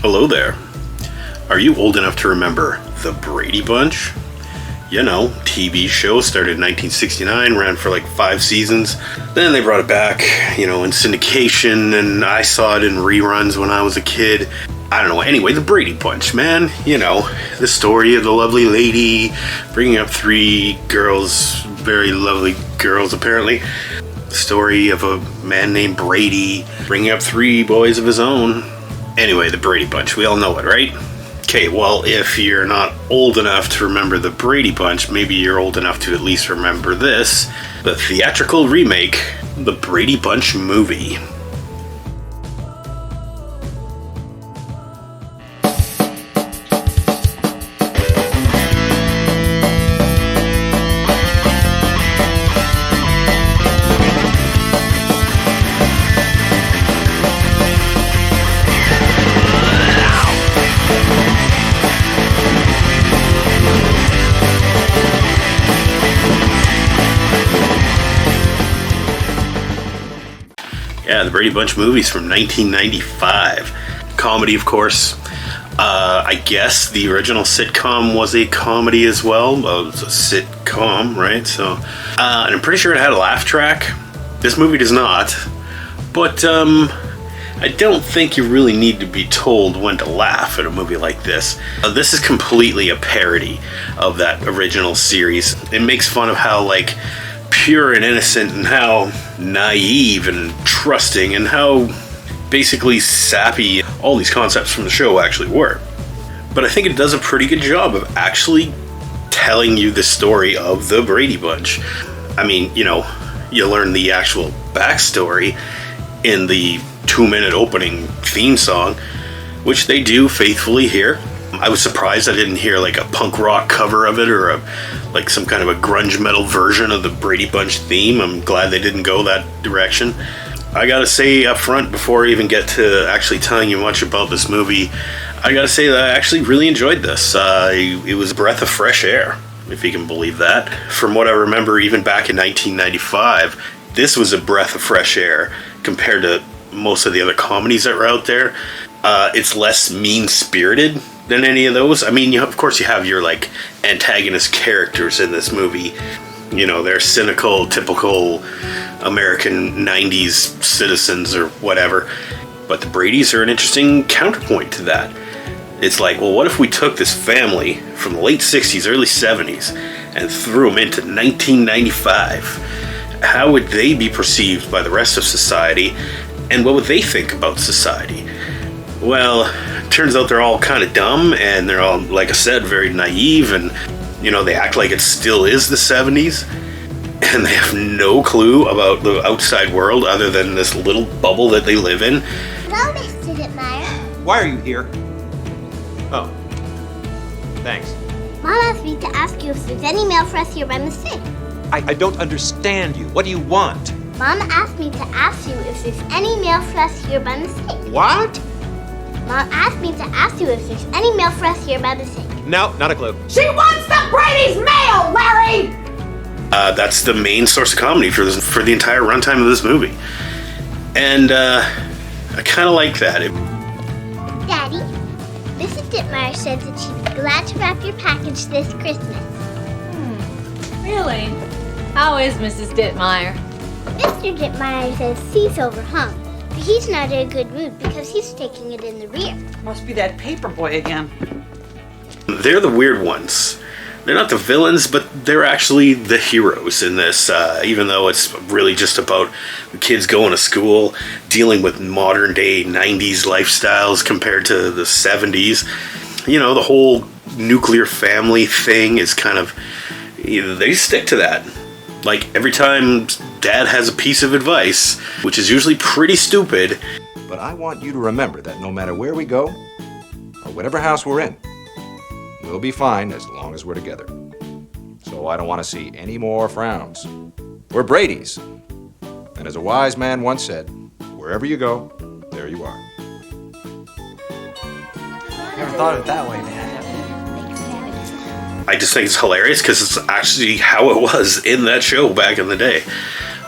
Hello there. Are you old enough to remember the Brady Bunch? You know, TV show started in 1969, ran for like 5 seasons. Then they brought it back, in syndication, and I saw it in reruns when I was a kid. I don't know. Anyway, the Brady Bunch, man. The story of the lovely lady bringing up 3 girls, very lovely girls apparently. The story of a man named Brady bringing up 3 boys of his own. Anyway, the Brady Bunch, we all know it, right? Okay, well, if you're not old enough to remember the Brady Bunch, maybe you're old enough to at least remember this. The theatrical remake, the Brady Bunch movie. Yeah, the Brady Bunch movies from 1995. Comedy, of course. I guess the original sitcom was a comedy as well. Well, it was a sitcom, right? So, and I'm pretty sure it had a laugh track. This movie does not. But I don't think you really need to be told when to laugh at a movie like this. This is completely a parody of that original series. It makes fun of how, pure and innocent and how naive and trusting and how basically sappy all these concepts from the show actually were. But I think it does a pretty good job of actually telling you the story of the Brady Bunch. I mean, you learn the actual backstory in the 2-minute opening theme song, which they do faithfully here. I was surprised I didn't hear a punk rock cover of it or some kind of a grunge metal version of the Brady Bunch theme. I'm glad they didn't go that direction. I gotta say up front, before I even get to actually telling you much about this movie, I gotta say that I actually really enjoyed this. It was a breath of fresh air, if you can believe that. From what I remember, even back in 1995, this was a breath of fresh air compared to most of the other comedies that were out there. It's less mean-spirited than any of those. I mean, of course you have your antagonist characters in this movie. They're cynical, typical American 90s citizens or whatever. But the Bradys are an interesting counterpoint to that. It's well, what if we took this family from the late 60s, early 70s, and threw them into 1995? How would they be perceived by the rest of society? And what would they think about society? Well, turns out they're all kind of dumb, and they're all, like I said, very naive, and, they act like it still is the 70s, and they have no clue about the outside world other than this little bubble that they live in. Hello, Mr. Dittmeyer. Why are you here? Oh, thanks. Mom asked me to ask you if there's any mail for us here by mistake. I don't understand you. What do you want? Mom asked me to ask you if there's any mail for us here by mistake. What? Mom asked me to ask you if there's any mail for us here by mistake. No, not a clue. She wants the Brady's mail, Larry! That's the main source of comedy for the entire runtime of this movie. And I kind of like that. Daddy, Mrs. Dittmeyer said that she'd be glad to wrap your package this Christmas. Really? How is Mrs. Dittmeyer? Mr. Dittmeyer says he's overhung, but he's not in a good mood because he's taking it in the rear. Must be that paper boy again. They're the weird ones. They're not the villains, but they're actually the heroes in this, even though it's really just about the kids going to school, dealing with modern day 90s lifestyles compared to the 70s. The whole nuclear family thing is kind of, they stick to that. Every time Dad has a piece of advice, which is usually pretty stupid. But I want you to remember that no matter where we go, or whatever house we're in, we'll be fine as long as we're together. So I don't want to see any more frowns. We're Brady's. And as a wise man once said, wherever you go, there you are. Never thought of it that way, Dad. I just think it's hilarious because it's actually how it was in that show back in the day.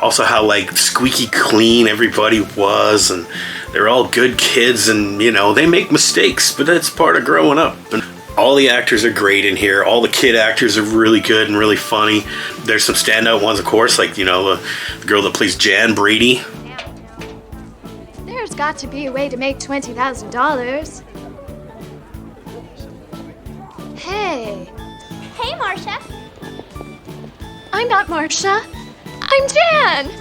Also how squeaky clean everybody was, and They're all good kids, and you know, they make mistakes, but that's part of growing up. And all the actors are great in here. All the kid actors are really good and really funny. There's some standout ones, of course, like, you know, the girl that plays Jan, Brady. There's got to be a way to make $20,000. Hey. Hey, Marcia. I'm not Marcia. I'm Jan.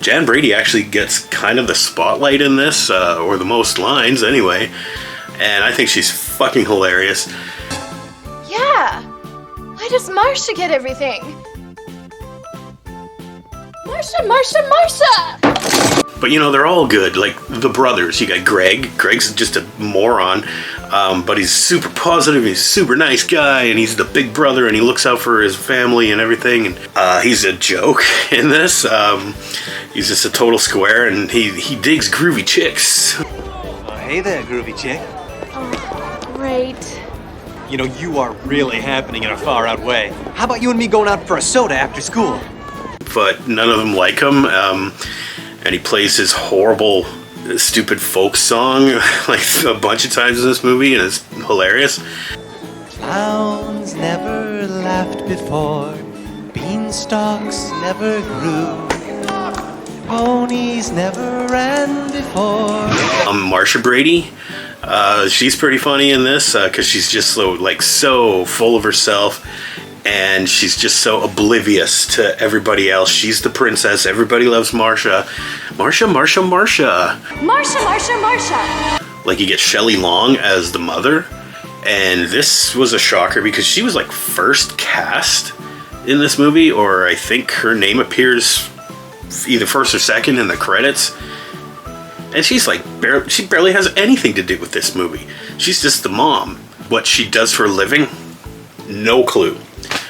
Jan Brady actually gets kind of the spotlight in this, or the most lines anyway, and I think she's fucking hilarious. Yeah. Why does Marcia get everything? Marcia! But you know, they're all good. Like the brothers, you got Greg. Greg's just a moron, but he's super positive. He's a super nice guy, and he's the big brother, and he looks out for his family and everything. And he's a joke in this. He's just a total square, and he digs groovy chicks. Hey there, groovy chick. Great. You know, you are really happening in a far out way. How about you and me going out for a soda after school? But none of them like him. And he plays his horrible, stupid folk song like a bunch of times in this movie, and it's hilarious. Clowns never laughed before, beanstalks never grew, ponies never ran before. Marcia Brady, she's pretty funny in this because she's just so full of herself. And she's just so oblivious to everybody else. She's the princess. Everybody loves Marcia. Marcia. Like, you get Shelley Long as the mother. And this was a shocker because she was like first cast in this movie. Or I think her name appears either first or second in the credits. And she's like, she barely has anything to do with this movie. She's just the mom. What she does for a living, no clue.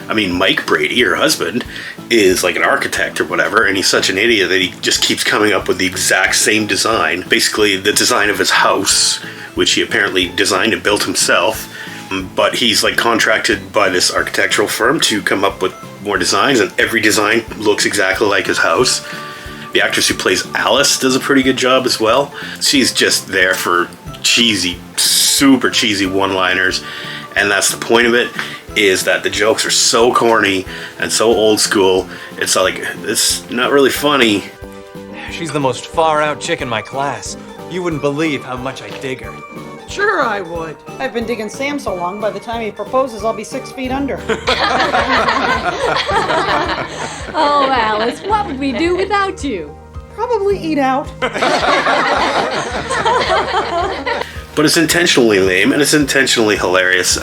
I mean, Mike Brady, her husband, is like an architect or whatever, and he's such an idiot that he just keeps coming up with the exact same design. Basically, the design of his house, which he apparently designed and built himself. But he's like contracted by this architectural firm to come up with more designs, and every design looks exactly like his house. The actress who plays Alice does a pretty good job as well. She's just there for cheesy, super cheesy one-liners, and that's the point of it. Is that the jokes are so corny and so old school, it's not really funny. She's the most far out chick in my class. You wouldn't believe how much I dig her. Sure I would. I've been digging Sam so long, by the time he proposes, I'll be 6 feet under. Oh, Alice, what would we do without you? Probably eat out. But it's intentionally lame, and it's intentionally hilarious.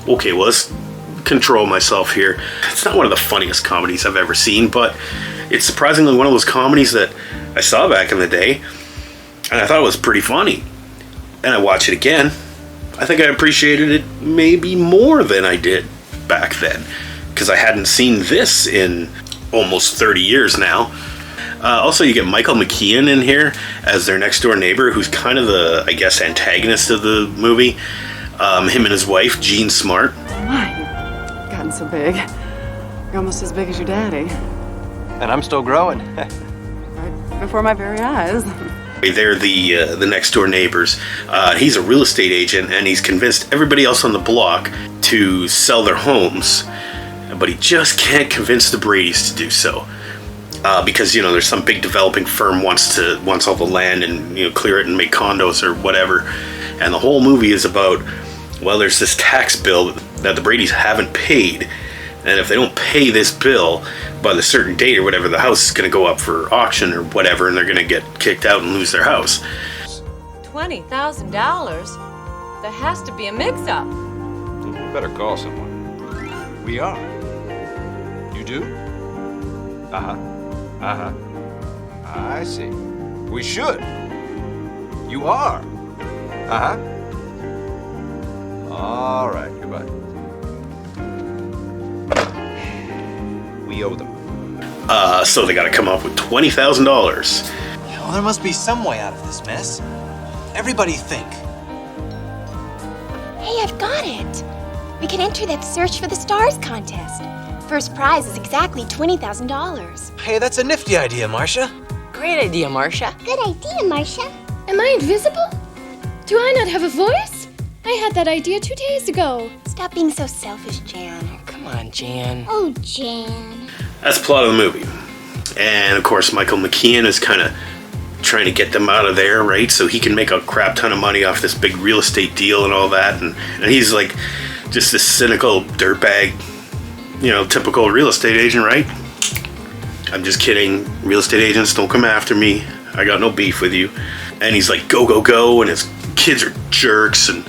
Okay, well, let's control myself here. It's not one of the funniest comedies I've ever seen, but it's surprisingly one of those comedies that I saw back in the day, and I thought it was pretty funny. And I watch it again. I think I appreciated it maybe more than I did back then, because I hadn't seen this in almost 30 years now. Also, you get Michael McKean in here as their next door neighbor, who's kind of the, I guess, antagonist of the movie. Him and his wife, Jean Smart. Oh my, you've gotten so big. You're almost as big as your daddy. And I'm still growing. Right before my very eyes. They're the next door neighbors. He's a real estate agent, and he's convinced everybody else on the block to sell their homes, but he just can't convince the Bradys to do so. Because, you know, there's some big developing firm wants all the land and, you know, clear it and make condos or whatever. And the whole movie is about, well, there's this tax bill that the Bradys haven't paid, and if they don't pay this bill by the certain date or whatever, the house is going to go up for auction or whatever, and they're going to get kicked out and lose their house. $20,000? There has to be a mix-up. You better call someone. We are. You do? I see. We should. You are. All right, goodbye. We owe them. So they got to come up with $20,000. Well, there must be some way out of this mess. Everybody think. Hey, I've got it. We can enter that Search for the Stars contest. First prize is exactly $20,000. Hey, that's a nifty idea, Marcia. Great. Great idea, Marcia. Good idea, Marcia. Am I invisible? Do I not have a voice? I had that idea 2 days ago. Stop being so selfish, Jan. Come on, Jan. Oh, Jan. That's the plot of the movie. And of course, Michael McKean is kind of trying to get them out of there, right? So he can make a crap ton of money off this big real estate deal and all that. And he's like just this cynical dirtbag, you know, typical real estate agent, right? I'm just kidding. Real estate agents, don't come after me. I got no beef with you. And he's like, go, go, go. And his kids are jerks. And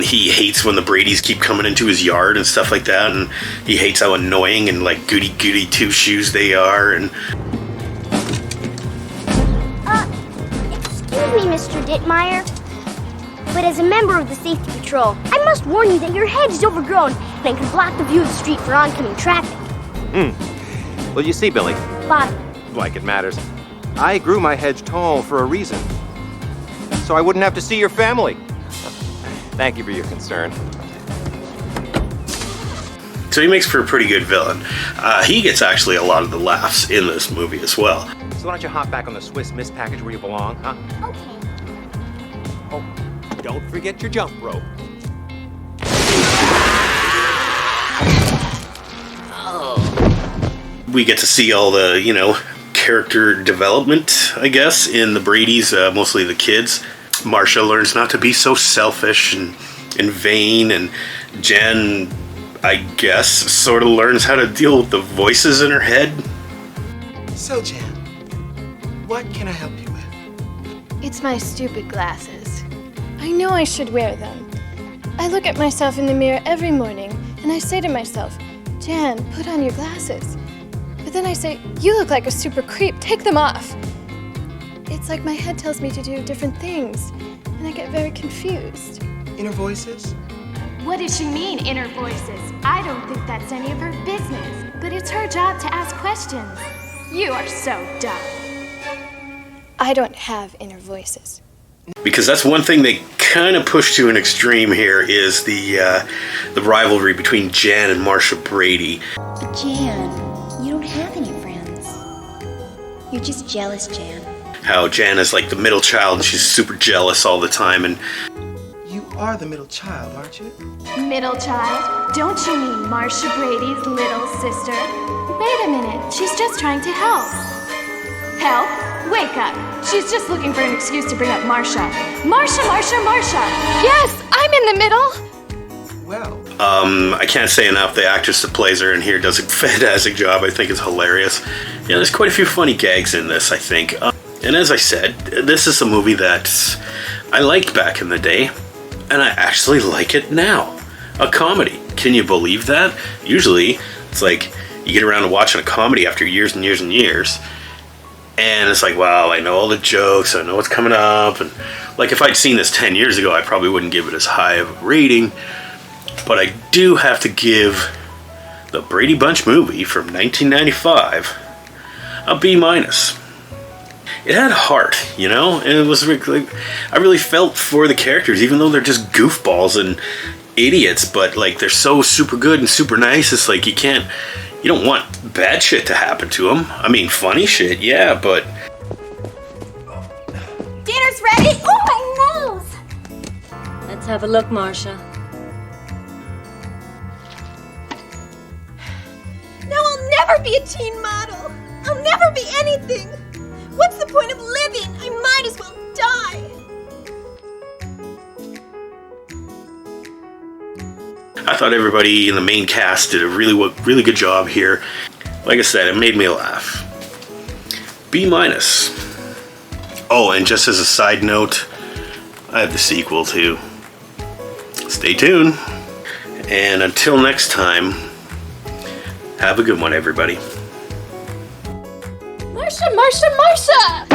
he hates when the Bradys keep coming into his yard and stuff like that. And he hates how annoying and like goody two-shoes they are. And Excuse me, Mr. Dittmeyer, but as a member of the Safety Patrol, I must warn you that your hedge is overgrown and can block the view of the street for oncoming traffic. Well, you see, Billy, Bottom. like it matters. I grew my hedge tall for a reason. So I wouldn't have to see your family. Thank you for your concern. so he makes for a pretty good villain. He gets actually a lot of the laughs in this movie as well. So why don't you hop back on the Swiss Miss package where you belong, huh? Okay. Oh, don't forget your jump rope. We get to see all the, you know, character development, I guess, in the Bradys, mostly the kids. Marcia learns not to be so selfish and vain, and Jen, I guess, sort of learns how to deal with the voices in her head. So, Jan, what can I help you with? It's my stupid glasses. I know I should wear them. I look at myself in the mirror every morning, and I say to myself, Jan, put on your glasses. But then I say, you look like a super creep, take them off. It's like my head tells me to do different things, and I get very confused. Inner voices? What does she mean, inner voices? I don't think that's any of her business, but it's her job to ask questions. You are so dumb. I don't have inner voices. Because that's one thing they kind of push to an extreme here is the rivalry between Jan and Marcia Brady. But Jan, you don't have any friends. You're just jealous, Jan. How Jan is like the middle child and she's super jealous all the time, and You are the middle child, aren't you? Middle child? Don't you mean Marcia Brady's little sister? Wait a minute, she's just trying to help. Help? Wake up. She's just looking for an excuse to bring up Marcia. Marcia! Yes, I'm in the middle! Well, I can't say enough. The actress that plays her in here does a fantastic job. I think it's hilarious. Yeah, there's quite a few funny gags in this, I think. And as I said, this is a movie that I liked back in the day, and I actually like it now. A comedy. Can you believe that? Usually, it's like you get around to watching a comedy after years and years and years, and it's like, wow, I know all the jokes, I know what's coming up, and like if I'd seen this 10 years ago, I probably wouldn't give it as high of a rating, but I do have to give the Brady Bunch movie from 1995 a B-. It had heart, you know, and it was really, I really felt for the characters, even though they're just goofballs and idiots, but like they're so super good and super nice. It's like you don't want bad shit to happen to them. I mean, funny shit, yeah, but Dinner's ready! Oh, my nose! Let's have a look, Marcia. Now I'll never be a teen model. I'll never be anything. What's the point of living? I might as well die. I thought everybody in the main cast did a really good job here. Like I said, it made me laugh. B-. Oh, and just as a side note, I have the sequel too. Stay tuned. And until next time, have a good one, everybody. Marcia!